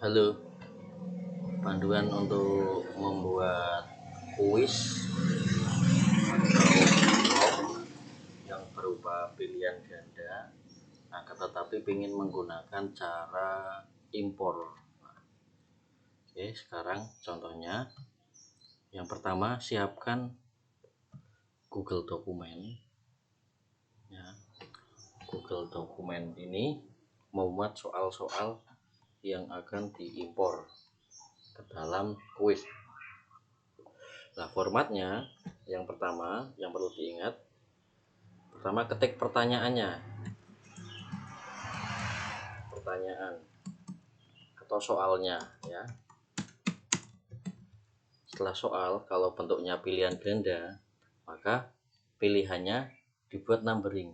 Halo, panduan untuk membuat kuis atau yang berupa pilihan ganda, akan tetapi ingin menggunakan cara impor. Oke, sekarang contohnya, yang pertama siapkan Google Dokumen. Ya, Google Dokumen ini memuat soal-soal yang akan diimpor ke dalam kuis. Nah, formatnya yang pertama yang perlu diingat, pertama ketik pertanyaan atau soalnya ya. Setelah soal, kalau bentuknya pilihan ganda, maka pilihannya dibuat numbering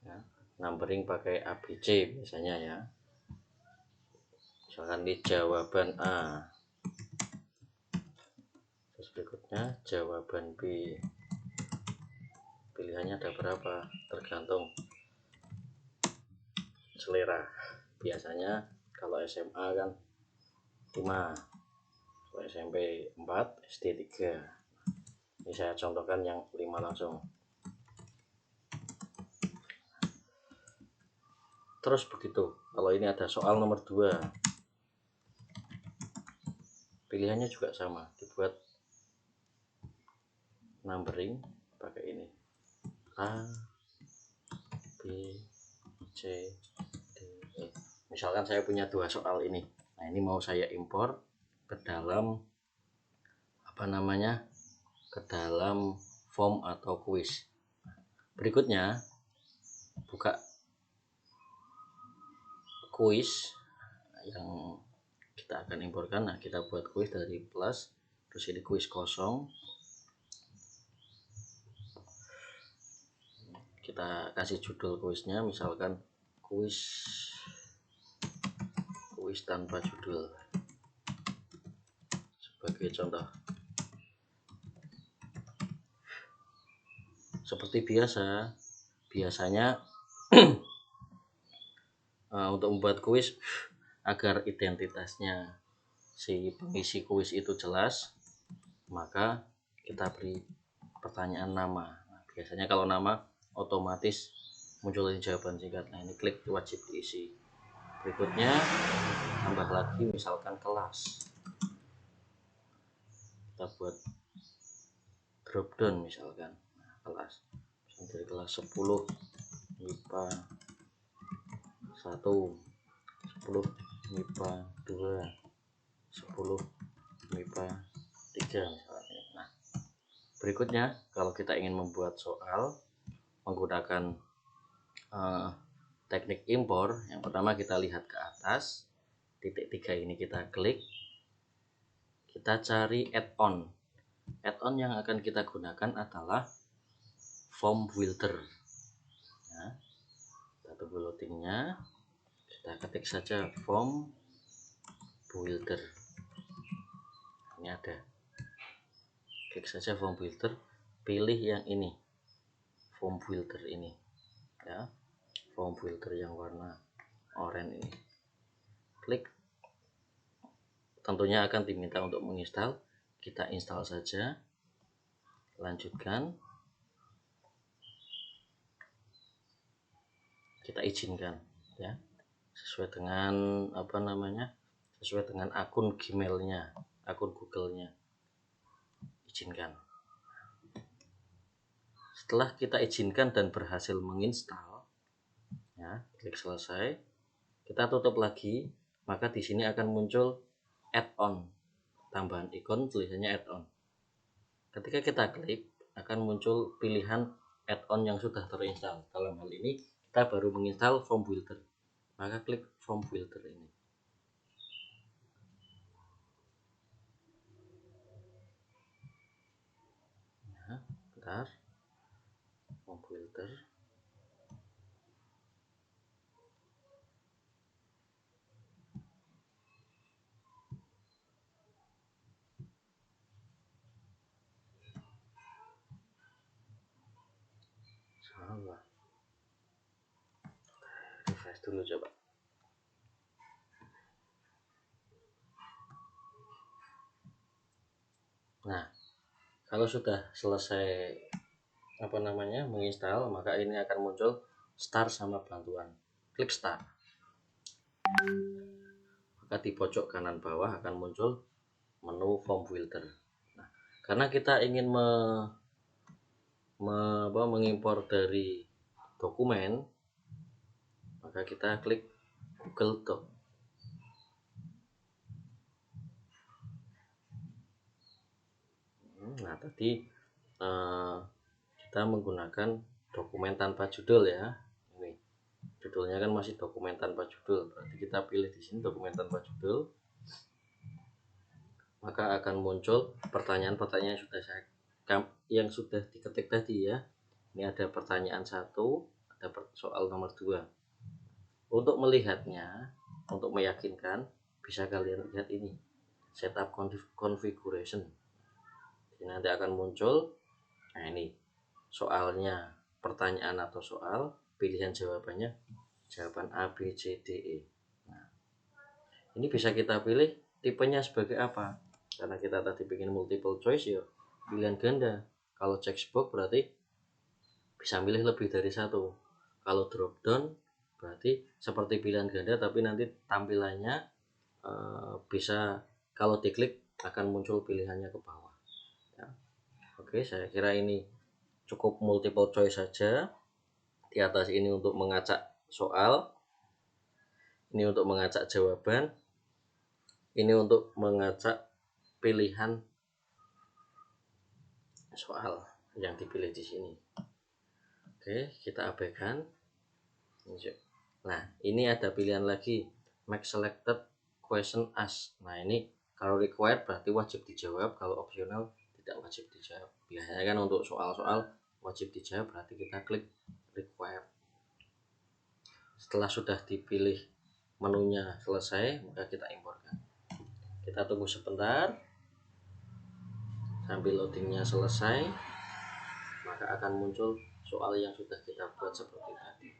ya. Numbering pakai ABC biasanya ya. Misalkan di jawaban A, terus berikutnya jawaban B. Pilihannya ada berapa? Tergantung selera. Biasanya kalau SMA kan 5, kalau SMP 4, SD 3. Ini saya contohkan yang 5 langsung. Terus begitu, kalau ini ada soal nomor 2, pilihannya juga sama, dibuat numbering pakai ini A, B, C, D, E. Misalkan saya punya 2 soal ini. Nah, ini mau saya impor ke dalam ke dalam form atau kuis. Berikutnya buka kuis yang kita akan imporkan. Nah, kita buat kuis dari plus, terus ini kuis kosong. Kita kasih judul kuisnya, misalkan kuis tanpa judul sebagai contoh. Seperti biasanya untuk membuat kuis agar identitasnya si pengisi kuis itu jelas, maka kita beri pertanyaan nama. Nah, biasanya kalau nama otomatis muncul jawaban singkat. Nah, ini klik wajib diisi. Berikutnya tambah lagi misalkan kelas, kita buat drop down misalkan. Nah, kelas dari kelas 10 MIPA 1, 10 MIPA 2, 10 MIPA 3 misalnya. Nah, berikutnya kalau kita ingin membuat soal menggunakan teknik impor, yang pertama kita lihat ke atas, titik 3 ini kita klik, kita cari add-on. Add-on yang akan kita gunakan adalah form builder ya. Kita tunggu loadingnya, kita ketik saja form builder. Ini ada, klik saja form builder, pilih yang ini, form builder ini ya, form builder yang warna oranye ini. Klik, tentunya akan diminta untuk menginstal, kita install saja, lanjutkan, kita izinkan ya, sesuai dengan sesuai dengan akun Gmailnya, akun Google-nya, izinkan. Setelah kita izinkan dan berhasil menginstal ya, klik selesai, kita tutup lagi, maka di sini akan muncul add-on, tambahan ikon tulisannya add-on. Ketika kita klik akan muncul pilihan add-on yang sudah terinstall. Dalam hal ini kita baru menginstal form builder, maka klik form builder ini. Nah, bentar, form builder. Salah, refresh dulu coba. Nah, kalau sudah selesai menginstal, maka ini akan muncul start sama bantuan. Klik start. Maka di pojok kanan bawah akan muncul menu form filter. Nah, karena kita ingin mengimpor dari dokumen, maka kita klik Google Doc. Nah, tadi kita menggunakan dokumen tanpa judul ya. Ini judulnya kan masih dokumen tanpa judul, berarti kita pilih di sini dokumen tanpa judul. Maka akan muncul pertanyaan-pertanyaan yang sudah diketik tadi ya. Ini ada pertanyaan 1, ada soal nomor 2. Untuk melihatnya, untuk meyakinkan, bisa kalian lihat ini, setup configuration. Jadi nanti akan muncul, nah ini soalnya, pertanyaan atau soal, pilihan jawabannya, jawaban A, B, C, D, E. Nah, ini bisa kita pilih tipenya sebagai apa. Karena kita tadi bikin multiple choice ya, pilihan ganda. Kalau checkbox berarti bisa milih lebih dari satu. Kalau drop down berarti seperti pilihan ganda, tapi nanti tampilannya bisa, kalau diklik akan muncul pilihannya ke bawah ya. Oke, saya kira ini cukup multiple choice saja. Di atas ini untuk mengacak soal, ini untuk mengacak jawaban, ini untuk mengacak pilihan soal yang dipilih di sini. Oke, kita abaikan. Nah, ini ada pilihan lagi, make selected question ask. Nah, ini kalau required berarti wajib dijawab, kalau optional tidak wajib dijawab. Biasanya kan untuk soal-soal wajib dijawab, berarti kita klik required. Setelah sudah dipilih menunya selesai, maka kita imporkan. Kita tunggu sebentar sambil loadingnya selesai, maka akan muncul soal yang sudah kita buat seperti tadi.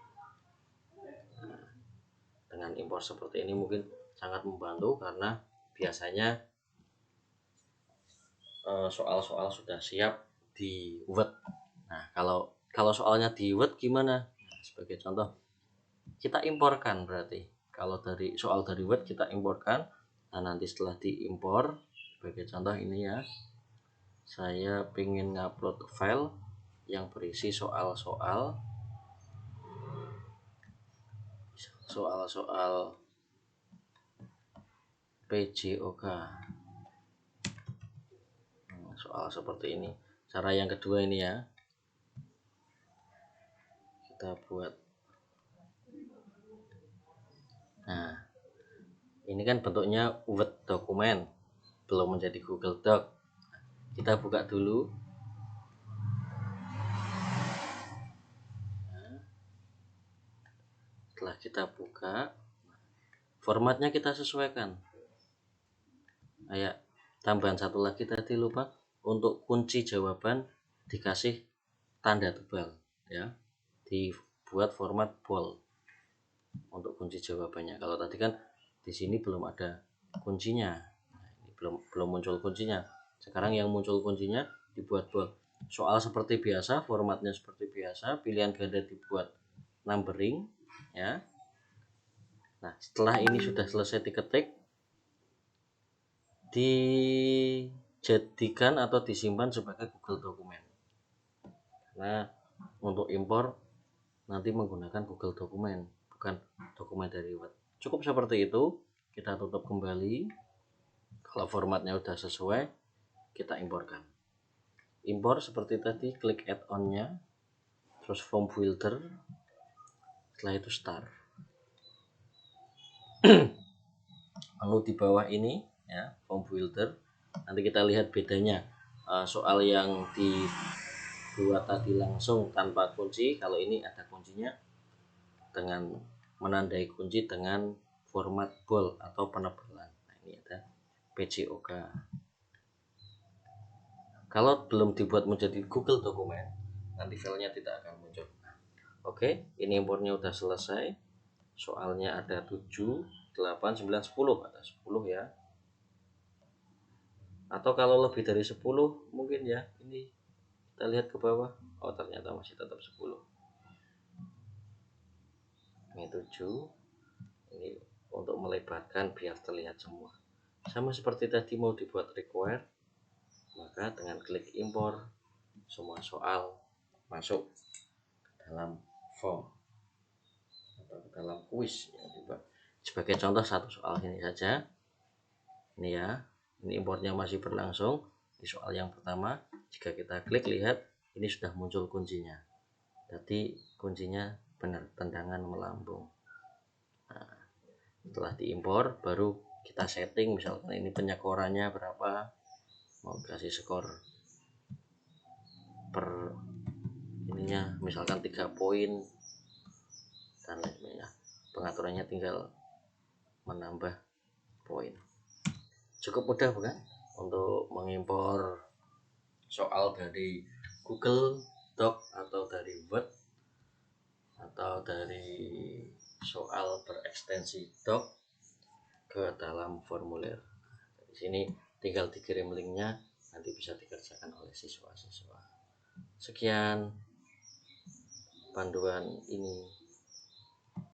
Nah, dengan impor seperti ini mungkin sangat membantu, karena biasanya soal-soal sudah siap di Word. Nah, kalau soalnya di Word gimana? Nah, sebagai contoh, kita imporkan, berarti kalau dari soal dari Word kita imporkan. Nah, nanti setelah diimpor, sebagai contoh ini ya, saya ingin ngupload file yang berisi soal-soal PJOK. Soal seperti ini. Cara yang kedua ini ya, kita buat. Nah, ini kan bentuknya Word dokumen, belum menjadi Google Doc. Kita buka dulu. Nah, setelah kita buka, formatnya kita sesuaikan. Kayak tambahan satu lagi tadi lupa, untuk kunci jawaban dikasih tanda tebal ya, dibuat format bold untuk kunci jawabannya. Kalau tadi kan di sini belum ada kuncinya. Nah, ini belum muncul kuncinya. Sekarang yang muncul kuncinya dibuat bold. Soal seperti biasa, formatnya seperti biasa, pilihan ganda dibuat numbering ya. Nah, setelah ini sudah selesai diketik, dijadikan atau disimpan sebagai Google dokumen. Nah, untuk impor nanti menggunakan Google dokumen, bukan dokumen dari Word. Cukup seperti itu. Kita tutup kembali. Kalau formatnya sudah sesuai, kita imporkan. Impor seperti tadi, klik add-on-nya, terus form filter, setelah itu start. Lalu di bawah ini ya, form filter, nanti kita lihat bedanya. Soal yang dibuat tadi langsung tanpa kunci, kalau ini ada kuncinya dengan menandai kunci dengan format bold atau penebalan. Nah, ini ada PJOK. Kalau belum dibuat menjadi Google dokumen, nanti filenya tidak akan muncul. Oke, ini impornya udah selesai. Soalnya ada 7, 8, 9, 10, ada 10 ya. Atau kalau lebih dari 10 mungkin ya, ini kita lihat ke bawah, oh ternyata masih tetap 10. Ini 7, ini untuk melebarkan biar terlihat semua. Sama seperti tadi mau dibuat require, maka dengan klik impor semua soal masuk ke dalam form atau ke dalam kuis yang dibuat. Sebagai contoh satu soal ini saja, ini ya, ini impornya masih berlangsung. Di soal yang pertama, jika kita klik lihat ini sudah muncul kuncinya, jadi kuncinya benar, tendangan melambung. Nah, setelah diimpor baru kita setting, misalkan ini penyekorannya berapa, mau kasih skor per ininya misalkan 3 poin dan lainnya. Pengaturannya tinggal menambah poin. Cukup mudah bukan untuk mengimpor soal dari Google Doc atau dari Word atau dari soal berekstensi Doc ke dalam formulir. Di sini tinggal dikirim linknya, nanti bisa dikerjakan oleh siswa-siswa. Sekian panduan ini.